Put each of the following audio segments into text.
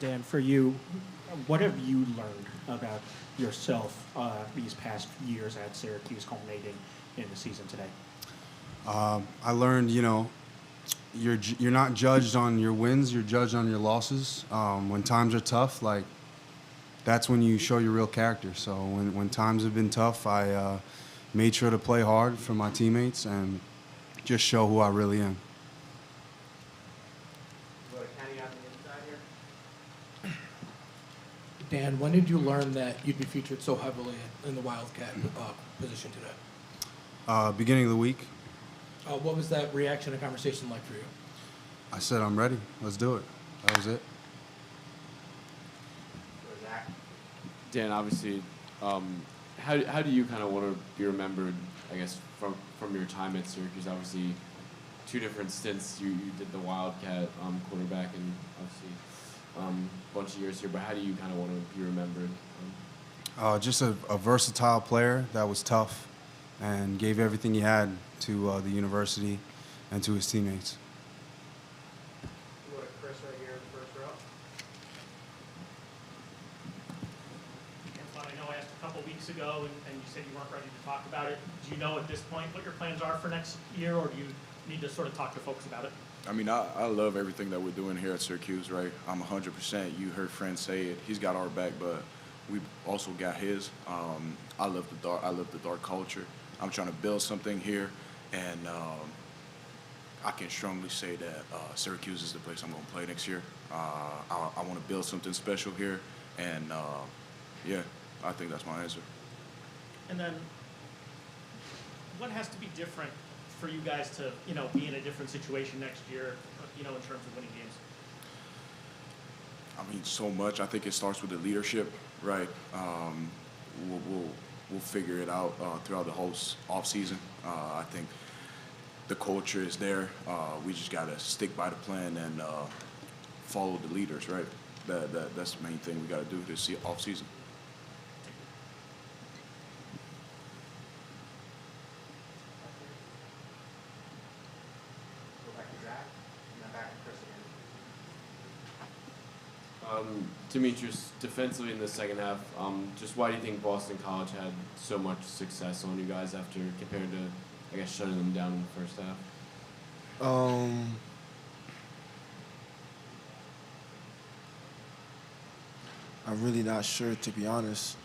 Dan, for you, what have you learned about yourself these past years at Syracuse, culminating in the season today? I learned, you're not judged on your wins, you're judged on your losses. When times are tough, that's when you show your real character. So when times have been tough, I made sure to play hard for my teammates and just show who I really am. Dan, when did you learn that you'd be featured so heavily in the Wildcat position today? Beginning of the week, What was that reaction and conversation like for you? I said, I'm ready. Let's do it. That was it. Dan, obviously, how do you kind of want to be remembered, I guess, from your time at Syracuse? Obviously, two different stints. You did the Wildcat quarterback and obviously a bunch of years here, but how do you kind of want to be remembered? Just a versatile player that was tough and gave everything he had to the university and to his teammates. We'll go to Chris right here in the first row. I know I asked a couple weeks ago, and you said you weren't ready to talk about it. Do you know at this point what your plans are for next year, or do you need to sort of talk to folks about it? I mean, I love everything that we're doing here at Syracuse, right? I'm 100%. You heard Fran say it. He's got our back, but we've also got his. I love the dark culture. I'm trying to build something here, and I can strongly say that Syracuse is the place I'm going to play next year. I want to build something special here, and yeah, I think that's my answer. And then, what has to be different for you guys to, be in a different situation next year, in terms of winning games? I mean, so much. I think it starts with the leadership, right? We'll figure it out throughout the whole off season. I think the culture is there. We just got to stick by the plan and follow the leaders, right? That's the main thing we got to do this off season. Demetrius, defensively in the second half, just why do you think Boston College had so much success on you guys after compared to, I guess, shutting them down in the first half? I'm really not sure, to be honest.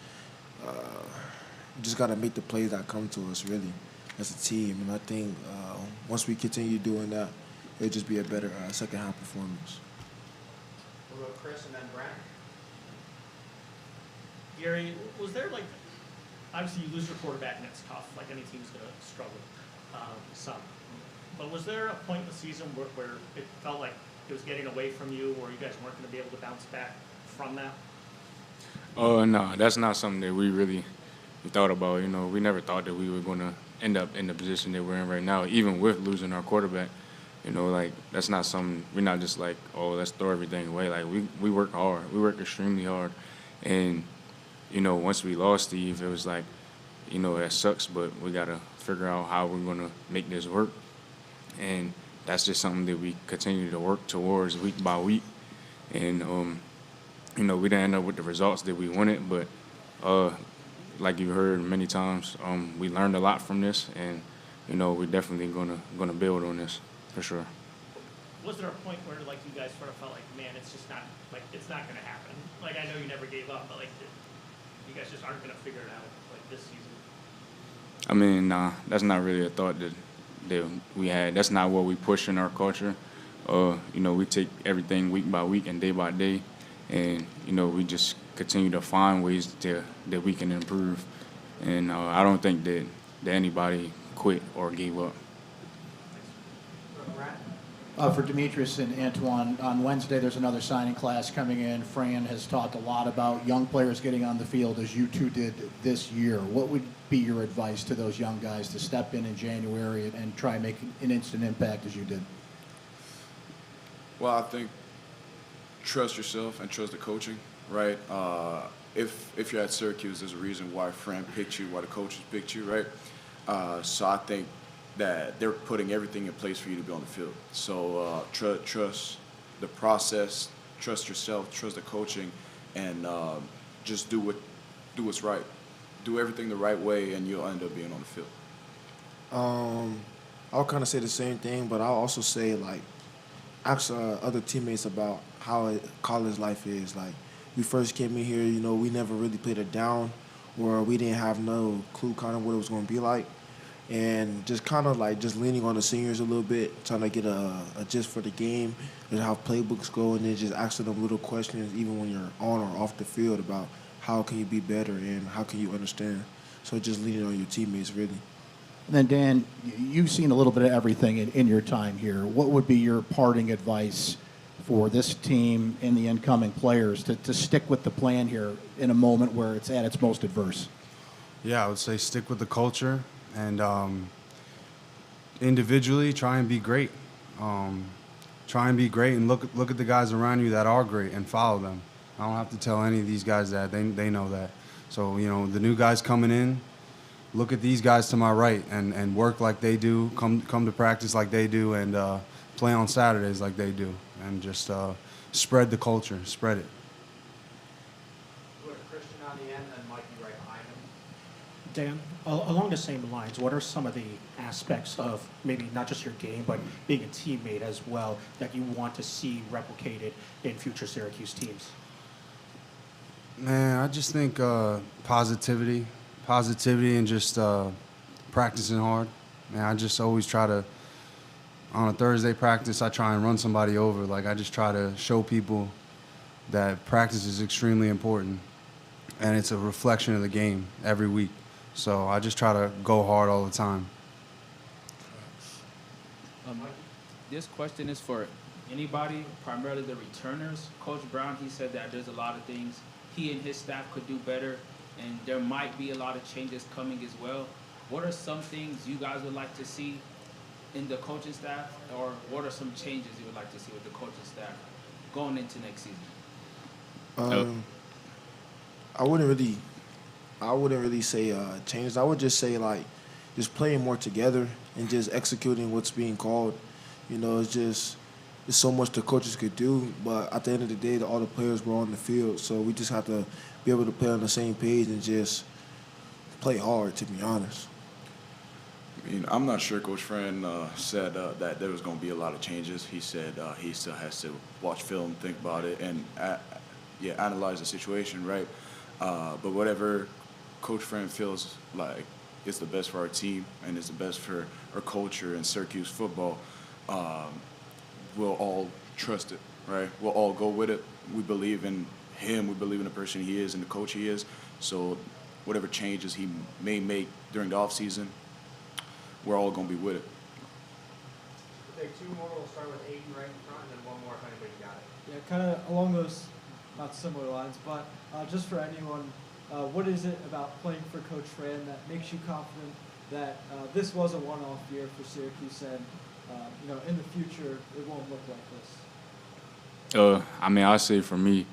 We just got to make the plays that come to us, really, as a team. And I think once we continue doing that, it'll just be a better second half performance. We'll go to Chris and then Brent. Gary, was there obviously you lose your quarterback and it's tough, like any team's going to struggle some. But was there a point in the season where it felt like it was getting away from you, or you guys weren't going to be able to bounce back from that? No, that's not something that we really thought about. We never thought that we were going to end up in the position that we're in right now, even with losing our quarterback. That's not something, we're not just let's throw everything away. We work hard. We work extremely hard. And, once we lost Steve, it was that sucks, but we got to figure out how we're going to make this work. And that's just something that we continue to work towards week by week. And, we didn't end up with the results that we wanted, but like you heard many times, we learned a lot from this, and, we're definitely gonna build on this. For sure. Was there a point where you guys sort of felt like, man, it's just not it's not going to happen? I know you never gave up, but you guys just aren't going to figure it out this season. I mean, nah, that's not really a thought that we had. That's not what we push in our culture. We take everything week by week and day by day, and we just continue to find ways that we can improve. And I don't think that anybody quit or gave up. For Demetrius and Antoine, on Wednesday there's another signing class coming in. Fran has talked a lot about young players getting on the field, as you two did this year. What would be your advice to those young guys to step in January and try and make an instant impact as you did? Well, I think trust yourself and trust the coaching, right? If you're at Syracuse, there's a reason why Fran picked you, why the coaches picked you, right? So I think that they're putting everything in place for you to be on the field. So trust the process, trust yourself, trust the coaching, and just do what's right. Do everything the right way, and you'll end up being on the field. I'll kind of say the same thing, but I'll also say, like, ask other teammates about how college life is. Like, we first came in here, you know, we never really played it down, or we didn't have no clue kind of what it was going to be like. And just kind of like just leaning on the seniors a little bit, trying to get a gist for the game and how playbooks go, and then just asking them little questions, even when you're on or off the field, about how can you be better and how can you understand. So just leaning on your teammates, really. And then, Dan, you've seen a little bit of everything in your time here. What would be your parting advice for this team and the incoming players to stick with the plan here in a moment where it's at its most adverse? Yeah, I would say stick with the culture and individually try and be great. Try and be great and look at the guys around you that are great and follow them. I don't have to tell any of these guys that. They know that. So, you know, the new guys coming in, look at these guys to my right and work like they do, come to practice like they do, and play on Saturdays like they do, and just spread the culture, spread it. Put Christian on the end and Mikey right behind him. Dan, along the same lines, what are some of the aspects of maybe not just your game, but being a teammate as well, that you want to see replicated in future Syracuse teams? Man, I just think positivity, and just practicing hard. Man, I just always try to, on a Thursday practice, I try and run somebody over. Like, I just try to show people that practice is extremely important, and it's a reflection of the game every week. So I just try to go hard all the time. This question is for anybody, primarily the returners. Coach Brown, he said that there's a lot of things he and his staff could do better, and there might be a lot of changes coming as well. What are some things you guys would like to see in the coaching staff, or what are some changes you would like to see with the coaching staff going into next season? I wouldn't really say changes. I would just say, like, just playing more together and just executing what's being called. You know, it's so much the coaches could do, but at the end of the day, all the players were on the field, so we just have to be able to play on the same page and just play hard, to be honest. I mean, I'm not sure Coach Fran said that there was going to be a lot of changes. He said he still has to watch film, think about it, and analyze the situation, right? But whatever Coach Fran feels like is the best for our team and is the best for our culture and Syracuse football, we'll all trust it, right? We'll all go with it. We believe in him. We believe in the person he is and the coach he is. So whatever changes he may make during the offseason, we're all going to be with it. We'll take two more. We'll start with Aiden right in front, and then one more if anybody got it. Yeah, kind of along those, not similar lines, but just for anyone, what is it about playing for Coach Fran that makes you confident that this was a one-off year for Syracuse, and in the future it won't look like this? I mean, I say for me,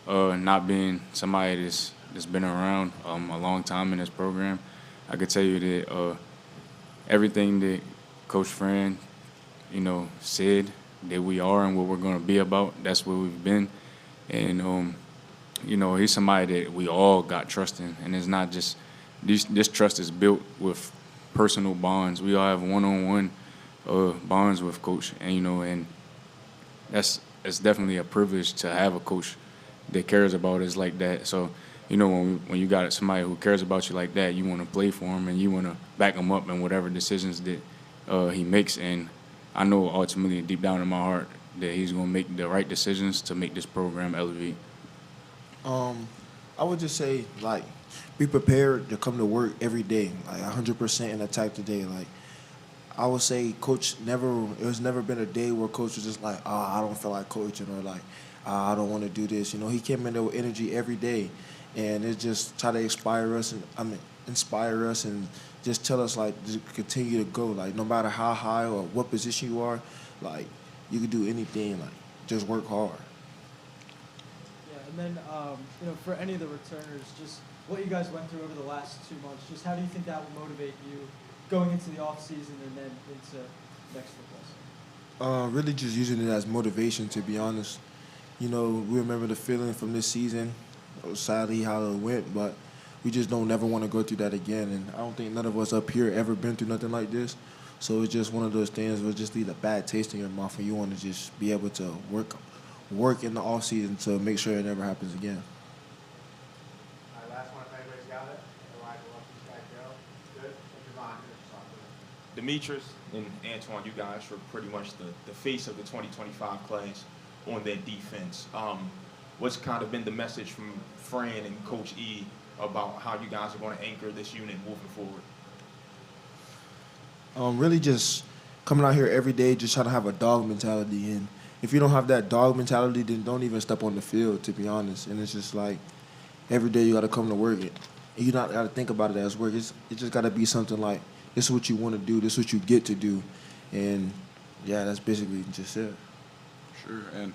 not being somebody that's been around a long time in this program, I could tell you that everything that Coach Fran, said that we are and what we're going to be about, that's what we've been. And, he's somebody that we all got trust in. And it's not just this trust is built with personal bonds. We all have one-on-one bonds with Coach. And, and it's definitely a privilege to have a coach that cares about us like that. So, when you got somebody who cares about you like that, you want to play for him and you want to back him up in whatever decisions that he makes. And I know ultimately, deep down in my heart, that he's going to make the right decisions to make this program elevate. I would just say, like, be prepared to come to work every day, like 100% and attack the day. Like, I would say there's never been a day where Coach was just like, I don't feel like coaching, or like, I don't want to do this. He came in there with energy every day. And it just try to inspire us and just tell us, like, to continue to go. Like, no matter how high or what position you are, like, you can do anything. Like, just work hard. Yeah, and then for any of the returners, just what you guys went through over the last 2 months, just how do you think that will motivate you going into the off season and then into next football season? Really just using it as motivation, to be honest. You know, we remember the feeling from this season, sadly how it went, but we just don't never want to go through that again. And I don't think none of us up here ever been through nothing like this. So it's just one of those things where it just leave a bad taste in your mouth, and you want to just be able to work in the off season to make sure it never happens again. All right, last one, if anybody's got it. Otherwise, we'll let this guy go. Good. Javon, finish us off with it. Demetrius and Antoine, you guys were pretty much the face of the 2025 class on that defense. What's kind of been the message from Fran and Coach E about how you guys are going to anchor this unit moving forward? Really just coming out here every day, just trying to have a dog mentality. And if you don't have that dog mentality, then don't even step on the field, to be honest. And it's just like every day you got to come to work. And you not got to think about it as work. It just got to be something like, this is what you want to do, this is what you get to do. And, yeah, that's basically just it. Sure, and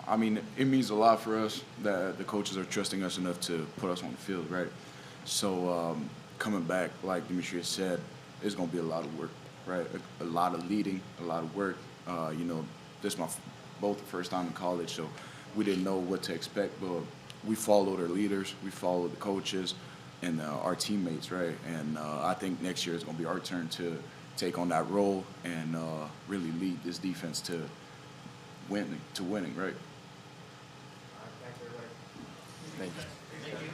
I mean, it means a lot for us that the coaches are trusting us enough to put us on the field, right? So coming back, like Demetrius said, it's going to be a lot of work, right? A lot of leading, a lot of work. You know, this is both the first time in college, so we didn't know what to expect, but we followed our leaders, we followed the coaches, and our teammates, right? And I think next year is going to be our turn to take on that role and really lead this defense to winning, right? All right, thanks, everybody. Thank you. Thank you.